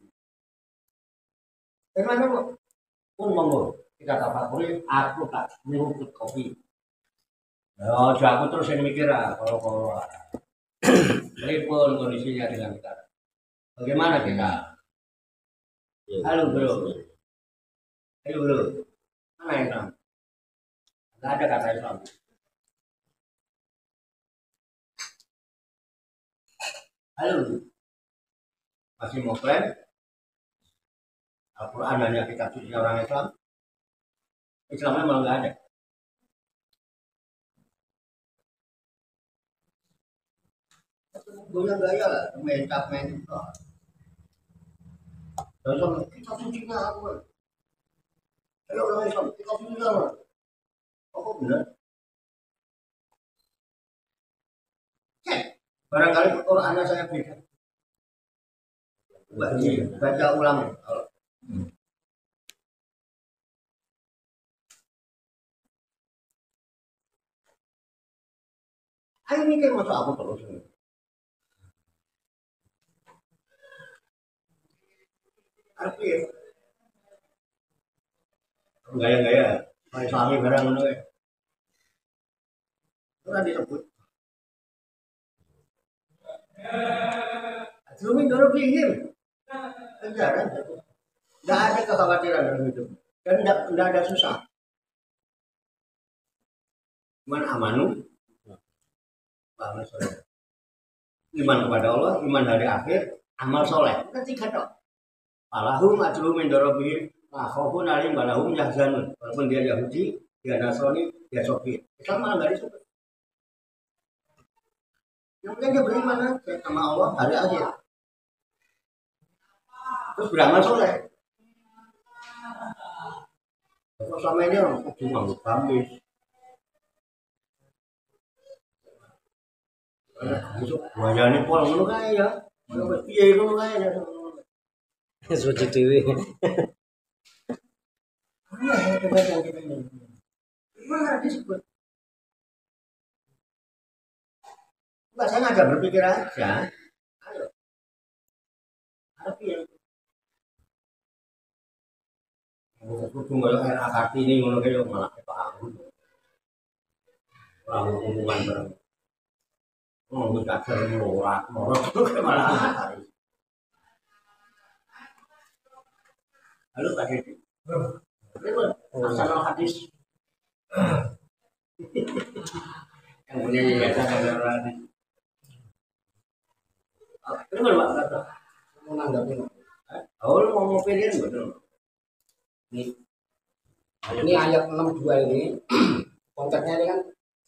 Bagaimana pun monggo kita tafakuri, aku tak nyeruput kopi. Oh, aku terus yang mikir kalau telepon kondisinya dengan kita. Bagaimana kita? Halo bro. Halo bro. Mana yang kamu? Nggak ada kata Islam. Halo. Masih mau klaim? Al-Quran hanya kitab suci orang Islam. Islamnya malah nggak ada. Punya gaya lah, mentak. Lalu kitab suci apa? Ayo orang Islam, kitab suci apa? Oh benar. Barangkali Qurannya saya beda. Baca ulang. Ayo mikir masuk aku terus. Artinya gaya-gaya Islami barang ngono kae. Ora disebut. Ajrumi doro pinggir. Ganjaran. Enggak ada kekhawatiran dalam hidup. Dan enggak ada susah. Iman amanu. Iman kepada Allah, iman hari akhir, amal soleh. Kan tiga dong. Falahum ajrumi doro pinggir. Khaufun alaihim wa lahum yahzanun. Walaupun dia Yahudi, dia Nasrani, dia Soviet. Islam malah nggak disebut. Yang penting dia beriman aja sama Allah hari akhir. Terus beramal soleh. Terus selama ini orang cuma ngamis. Besok wajahnya pol ngono kae ya. Ono piye ngono kae ya. Suci dewi. Mana disebut? Enggak, saya ngajak berpikir aja. Ayo. Tapi yang berhubung kalau RA ini ngono kayak malah paham. Orang hubungan bareng. Oh, enggak ada ora malah. Halo Pak Dedi. Asal hadis yang punya yayasan ada hadis. Benar Pak kata. menanggapi. Oh, lu mau pilih betul. Ini ayat 62 ini konteksnya ini kan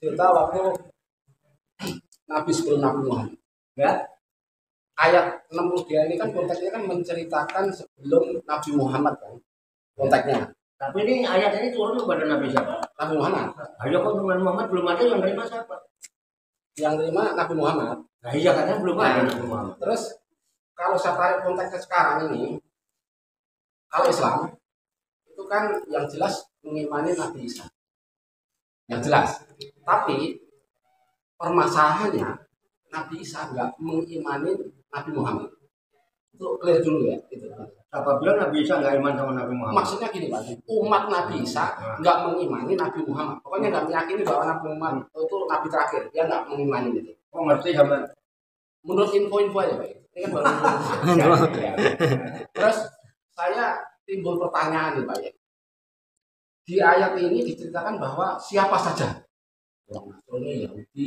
cerita waktu Nabi sebelum Nabi Muhammad. Ya. Ayat 62 ini kan konteksnya kan menceritakan sebelum Nabi Muhammad kan konteksnya. Tapi ini ayat ini turun kepada Nabi siapa? Nabi Muhammad. Ayo kok dengan Muhammad belum ada yang terima siapa? Yang terima Nabi Muhammad. Nah iya katanya belum ada Nabi Muhammad. Terus kalau saya tarik konteksnya sekarang ini, kalau Islam itu kan yang jelas mengimani Nabi Isa, yang jelas. Tapi permasalahannya Nabi Isa nggak mengimani Nabi Muhammad. Itu clear dulu ya. Itu. Siapa bilang Nabi Isa nggak iman sama Nabi Muhammad? Maksudnya gini Pak, umat Nabi Isa nggak mengimani Nabi Muhammad. Pokoknya nggak meyakini bahwa Nabi Muhammad itu Nabi terakhir. Dia nggak mengimani itu. Oh ngerti sama? Menurut info-info aja Pak. Ini kan baru ya. Terus saya timbul pertanyaan nih Pak ya. Di ayat ini diceritakan bahwa siapa saja orang Nasrani, Yahudi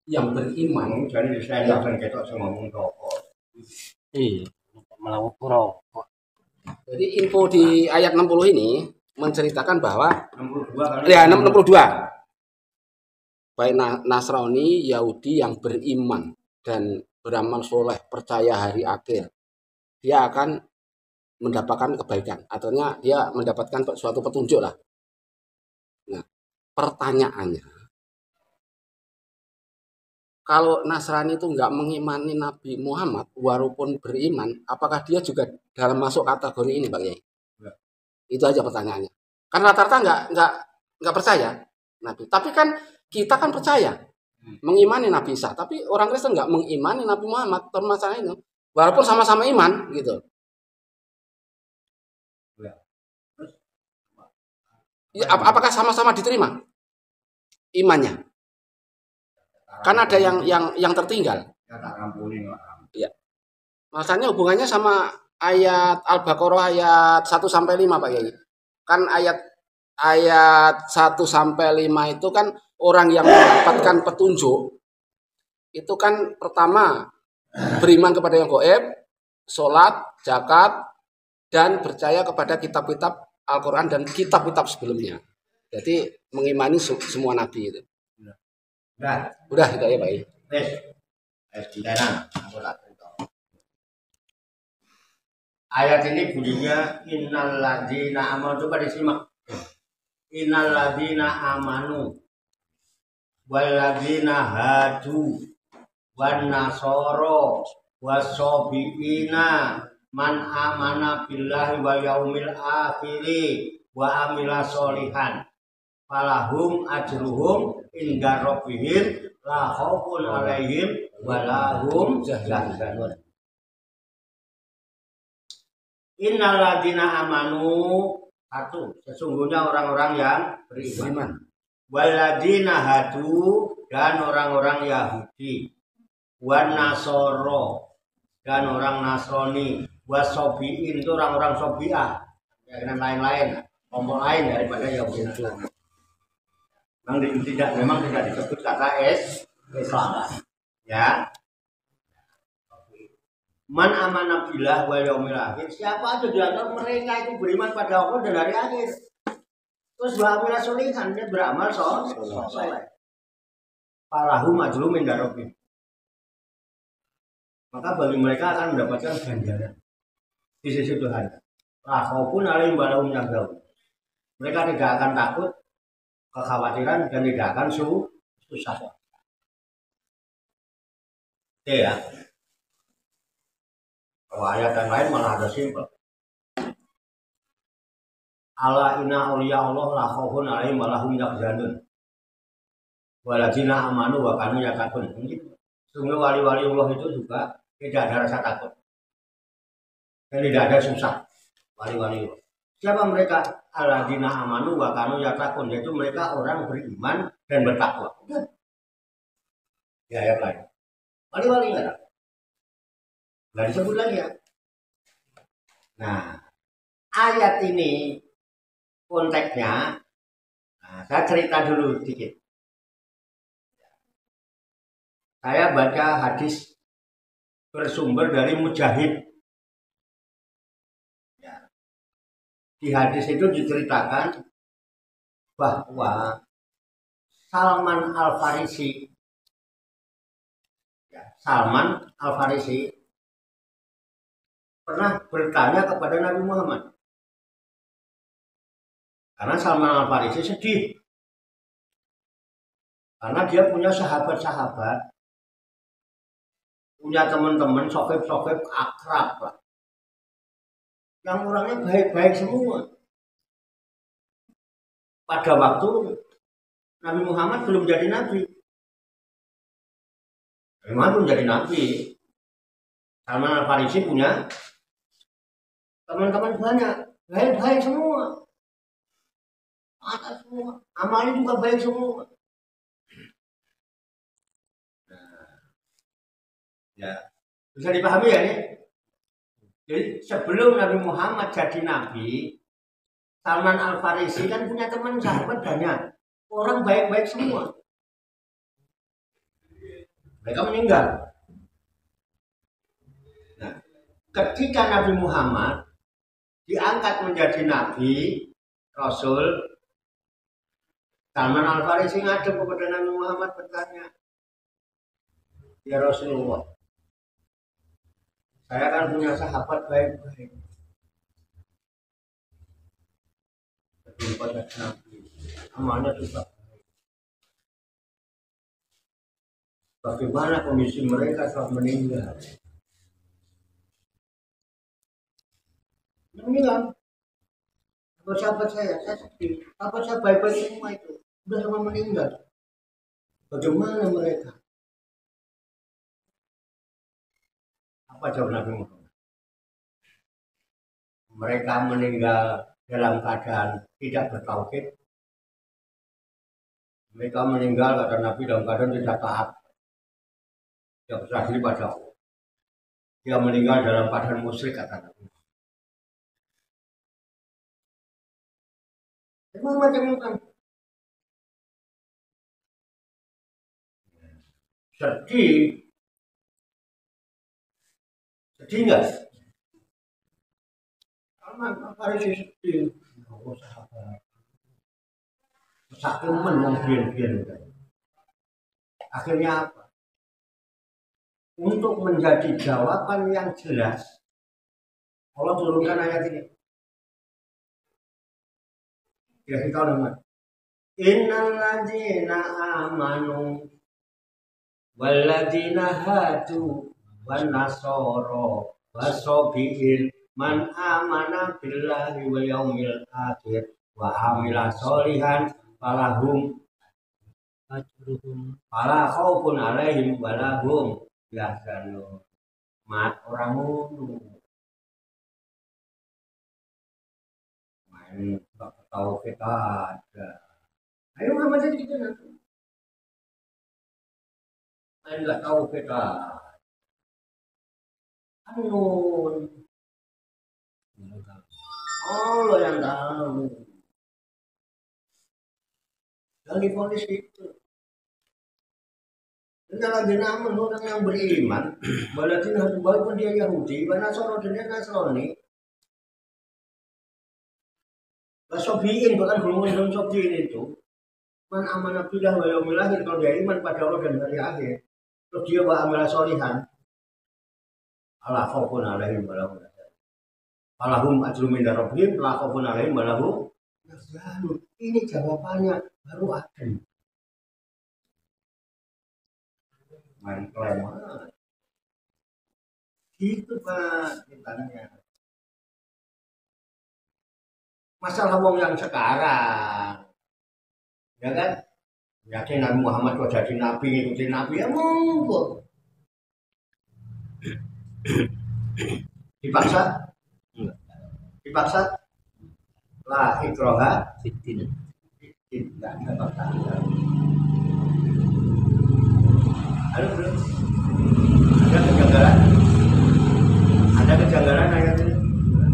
yang beriman. Jadi saya nggak akan ketok sama ngomong rokok. Iya, melawan pura. Jadi info di ayat 60 ini menceritakan bahwa 62 kan? ya 62 baik Nasrani, Yahudi yang beriman dan beramal soleh, percaya hari akhir, dia akan mendapatkan kebaikan. Artinya dia mendapatkan suatu petunjuk lah. Nah, pertanyaannya, kalau Nasrani itu nggak mengimani Nabi Muhammad, walaupun beriman, apakah dia juga dalam masuk kategori ini, Pak Yai? Ya. Itu aja pertanyaannya. Karena rata-rata nggak percaya Nabi. Tapi kan kita kan percaya mengimani Nabi Isa. Tapi orang Kristen nggak mengimani Nabi Muhammad. Permasalahan itu, walaupun sama-sama iman, gitu. Ya, apakah sama-sama diterima imannya? Kan ada yang tertinggal. Ya tak rampulin lah. Iya. Maksudnya hubungannya sama ayat Al-Baqarah ayat 1 sampai 5 Pak Yai. Kan ayat 1 sampai 5 itu kan orang yang mendapatkan petunjuk itu kan pertama beriman kepada yang gaib, sholat, zakat, dan percaya kepada kitab-kitab Al-Quran dan kitab-kitab sebelumnya. Jadi mengimani semua nabi itu. Udah itu ya Pak. Ayat ini bunyinya innal ladzina amanu. Coba disimak. Innal ladzina amanu wal ladzina hadu wan nasara wasobiina man amana billahi wal yaumil akhiri wa amila solihan falahum ajruhum inda rabbihim la khaufun alaihim wa la hum yahzanun. Innal ladzina amanu, satu, sesungguhnya orang-orang yang beriman. Wal ladzina hadu, dan orang-orang Yahudi. Wan nasoro, dan orang Nasrani. Wasobiin, itu orang-orang Sobiah. Dan lain-lain, kelompok lain daripada Yahudi. Memang tidak disebut kata Islam. Ya. Man amana billah wal yaumil akhir. Siapa aja di antara mereka itu beriman pada Allah dan hari akhir. Terus wa amila sholihan, dia beramal soleh. Falahum ajrum min rabbih. Maka bagi mereka akan mendapatkan ganjaran di sisi Tuhan. La khaufun alaihim wa lahum yahzanun. Mereka tidak akan takut, kekhawatiran, dan tidak akan susah. Oke ya. Kalau ayat yang lain malah ada simpel. Ala inna awliya Allah la khaufun alaihim wa lahum yahzanun. Waladzina amanu wa kanu yattaqun. Sungguh wali-wali Allah itu juga tidak ada rasa takut. Dan tidak ada susah. Wali-wali Allah. Siapa mereka? Alladzina amanu wa kanu yattaqun. Yaitu mereka orang beriman dan bertakwa. Ya ayat lain. Wali-wali enggak ada. Nggak disebut lagi ya. Nah, ayat ini konteksnya, saya cerita dulu sedikit. Saya baca hadis bersumber dari Mujahid. Ya. Di hadis itu diceritakan bahwa Salman Al-Farisi, ya, Salman Al-Farisi pernah bertanya kepada Nabi Muhammad. Karena Salman Al-Farisi sedih. Karena dia punya sahabat-sahabat, punya teman-teman, sokib-sokib akrab lah. Yang orangnya baik-baik semua. Pada waktu Nabi Muhammad belum jadi nabi. Nabi Muhammad belum jadi nabi. Salman Al-Farisi punya teman-teman banyak, baik-baik semua. Atas semua, amalnya juga baik semua. Ya, bisa dipahami ya nih. Jadi sebelum Nabi Muhammad jadi nabi, Salman Al-Farisi kan punya teman sahabat banyak, orang baik-baik semua. Mereka meninggal. Nah, ketika Nabi Muhammad diangkat menjadi nabi, rasul, Salman Al-Farisi ngadep kepada Nabi Muhammad bertanya, ya Rasulullah, saya kan punya sahabat baik-baik. Pada Nabi, amalnya juga baik. Bagaimana kondisi mereka setelah meninggal? Meninggal. Sahabat saya sedih. Sahabat saya baik-baik semua itu, sudah semua meninggal. Bagaimana mereka? Apa jawab Nabi Muhammad? Mereka meninggal dalam keadaan tidak bertauhid. Mereka meninggal kata Nabi dalam keadaan tidak taat. Dia berserah diri pada Allah. Dia meninggal dalam keadaan musyrik kata Nabi. Macam-macam. Sedih. Sedih nggak? Salman Al-Farisi sedih. Oh, sahabat. Saking menunggu-nunggu. Akhirnya apa? Untuk menjadi jawaban yang jelas, Allah turunkan ayat ini. Ya kita dengar. Innal ladzina amanu wal ladzina hadu wan nasara wasabiin man amana billahi wal yaumil akhir wa amila sholihan falahum ajruhum fala khaufun alaihim walahum yahzanun. Mat orang ngono. Main tahu kita ada. Ayo Muhammad jadi kita nanti. Main nggak tahu kita. Anun. Allah yang tahu. Yang difonis itu. Dan lagi nama orang yang beriman, walaupun walaupun dia Yahudi, Nasrani dan dia Nasrani, Sobiin bahkan golongan Sobiin itu, man amanah billah wa yaumil akhir, kalau dia iman pada Allah dan hari akhir, terus dia wa amila sholihan, ala khaufun alaihim wa lahum yahzanun. Falahum ajrun min rabbihim la khaufun alaihim wa lahum yahzanun. Ini jawabannya baru ada. Main kelemahan. Gitu Pak ditanya. Masalah wong yang sekarang, ya kan? Yakin Nabi Muhammad kok jadi nabi, ikutin nabi ya monggo. Dipaksa? Dipaksa? La ikroha fitin. Tidak ada paksaan. Halo bro, ada kejanggalan? Ada kejanggalan ayat ini?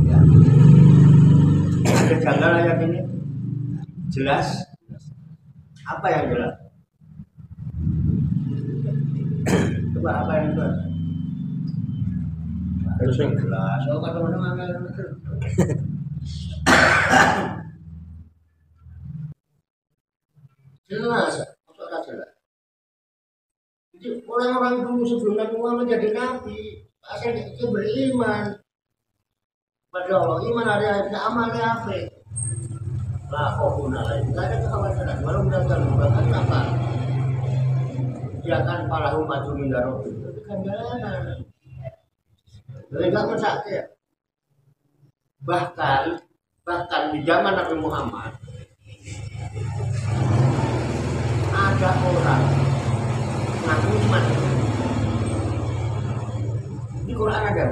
Ya. Ada kejanggalan ayat ini? Jelas? Apa yang jelas? Coba apa yang jelas? Terus yang jelas. So kadang-kadang angel bener. Jelas, masuk jelas. Jadi orang-orang dulu sebelum Nabi Muhammad jadi nabi, asal itu beriman pada Allah, iman ada amalnya apa? Lah kofun alaih, tidak ada kekhawatiran. Walau mendapatkan bahkan apa? Dia akan palahu maju mindaroh itu kan jalanan. Jadi nggak mensakit. Bahkan di zaman Nabi Muhammad ada orang ngaku iman. Di Quran ada.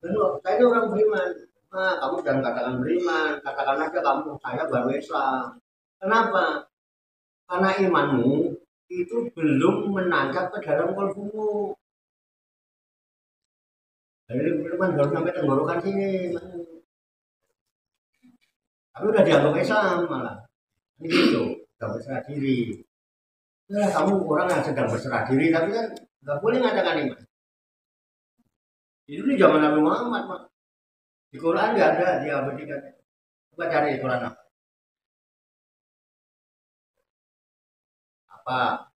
Saya ini orang beriman. Nah, kamu jangan katakan beriman, katakan aja kamu saya baru Islam. Kenapa? Karena imanmu itu belum menancap ke dalam kalbumu. Jadi beriman baru sampai tenggorokan sini. Tapi udah dianggap Islam malah. Ini gitu, sudah berserah diri. Nah, kamu orang yang sedang berserah diri, tapi kan nggak boleh ngatakan iman. Itu di zaman Nabi Muhammad, Pak. Di Quran nggak ada, diabadikan. Coba cari di Quran apa?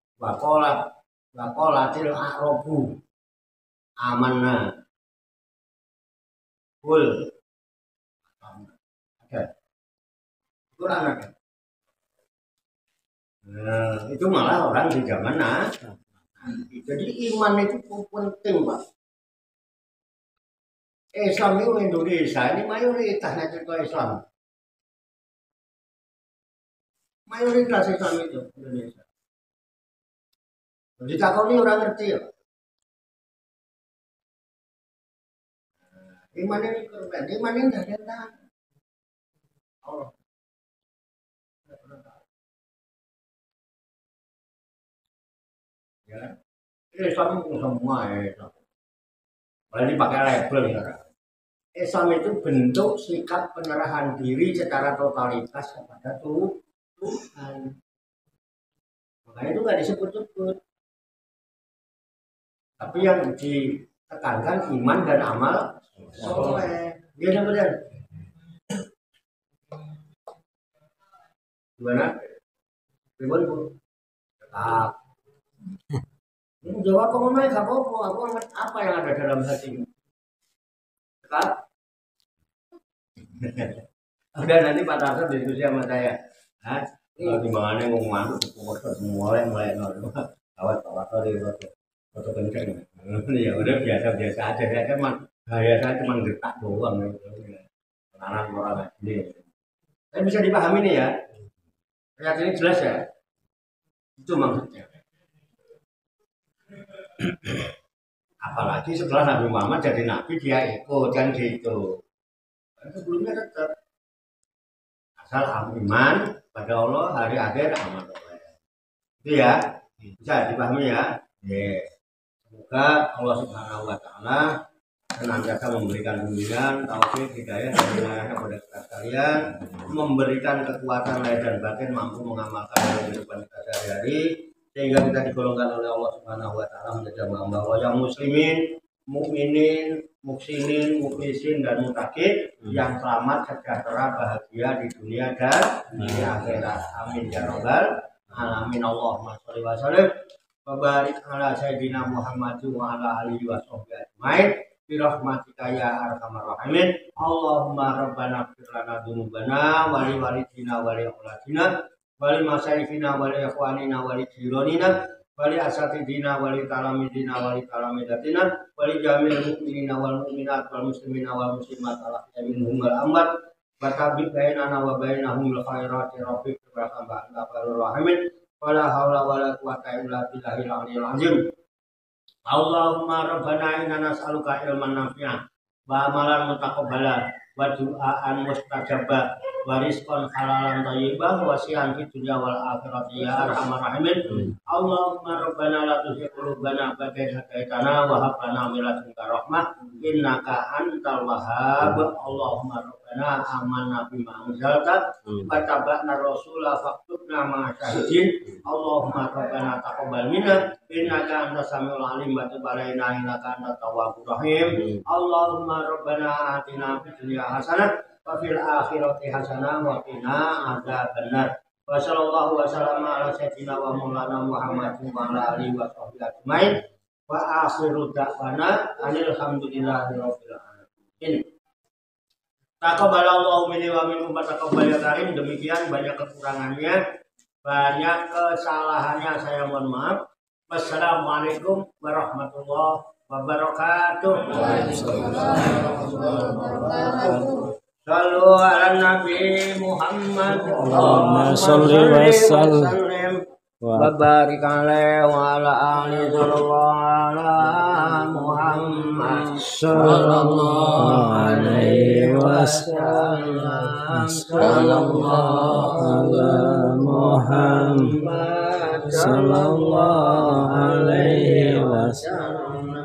Waqalatil a'rabu amanna. Kul. Ada. Quran ada. Nah, itu malah orang di zaman jadi iman itu penting, Pak. Islam itu Indonesia ini mayoritasnya cerita Islam. Mayoritas Islam itu Indonesia. Jadi takut ini orang ngerti ya. Iman ini keren, iman ini tidak ada. Allah. Ya, Islam itu semua ya. Boleh dipakai label ya. Islam itu bentuk sikap penyerahan diri secara totalitas kepada Tuhan. Makanya itu nggak disebut-sebut. Tapi yang ditekankan iman dan amal soleh. Iya benar. Gimana? Gimana Bu? Tetap. Ini jawab kamu naik aku apa yang ada dalam hatimu? Tetap. Udah nanti Pak Tarso diskusi sama saya. Hah? Kalau timbangannya ngomong mulai awat dari foto kenceng. Ya udah biasa aja. Saya cuma gaya saya cuma getak doang. Anak orang ini. Saya bisa dipahami nih ya. Ayat ini jelas ya. Itu maksudnya. Apalagi setelah Nabi Muhammad jadi nabi dia ikut kan gitu. Sebelumnya tetap asal iman pada Allah hari akhir amal soleh. Itu ya bisa dipahami ya. Semoga Allah Subhanahu Wa Taala senantiasa memberikan bimbingan, taufik, hidayah dan hidayah kepada kita sekalian, memberikan kekuatan lahir dan batin mampu mengamalkan dalam kehidupan kita sehari-hari, sehingga kita digolongkan oleh Allah Subhanahu Wa Taala menjadi hamba Allah yang muslimin, mukminin, muksinin, muklisin dan mutakin yang selamat, sejahtera, bahagia di dunia dan di akhirat. Amin ya rabbal alamin. Allahumma sholli wa sallim wa barik ala sayyidina Muhammad wa ala alihi wa sahbihi ajmain bi rahmatika ya arhamar rahimin. Allahumma rabbana ighfir lana dzunubana wa li walidina wa li auladina wa li masyaykhina wa li ikhwanina wa li jiranina wali asatidina wali talamidina wali talamidatina wali jamil mukminina wal mukminat wal muslimina wal muslimat ala minhum wal amwat wa tabiq bainana wa bainahum bil khairati rabbik rahmah ghafurur rahimin wala haula wala quwwata illa billahil aliyil azim. Allahumma rabbana inna nas'aluka ilman nafi'an wa amalan mutaqabbala wa du'aan mustajabah wa rizqan halalan thayyibah wa sihan fid dunya wal akhirati ya arhamar rahimin. Allahumma rabbana la tuzigh qulubana ba'da idh hadaytana wa hab lana min ladunka rahmah innaka antal wahhab. Allahumma rabbana amanna bima anzalta wa tabi'na rasula faktubna ma'a syahidin. Allahumma rabbana taqabbal minna innaka antas samiul alim wa tub alaina innaka antat tawwabur rahim. Allahumma rabbana atina fid dunya hasanah wa fil akhirati hasanah wa qina adzabannar. Wa sallallahu wa sallama ala sayyidina wa maulana Muhammadin wa ala alihi wa sahbihi ajmain. Wa akhiru da'wana alhamdulillahi rabbil alamin. Taqabbalallahu minni wa minkum wa taqabbal ya karim. Demikian banyak kekurangannya, banyak kesalahannya, saya mohon maaf. Wassalamualaikum warahmatullahi wabarakatuh. Sallu ala Nabi Muhammad. Allahumma sholli wa sallim wa barik alaihi wa ala alihi sallallahu ala Muhammad sallallahu alaihi wasallam. Sallallahu ala Muhammad sallallahu alaihi wasallam.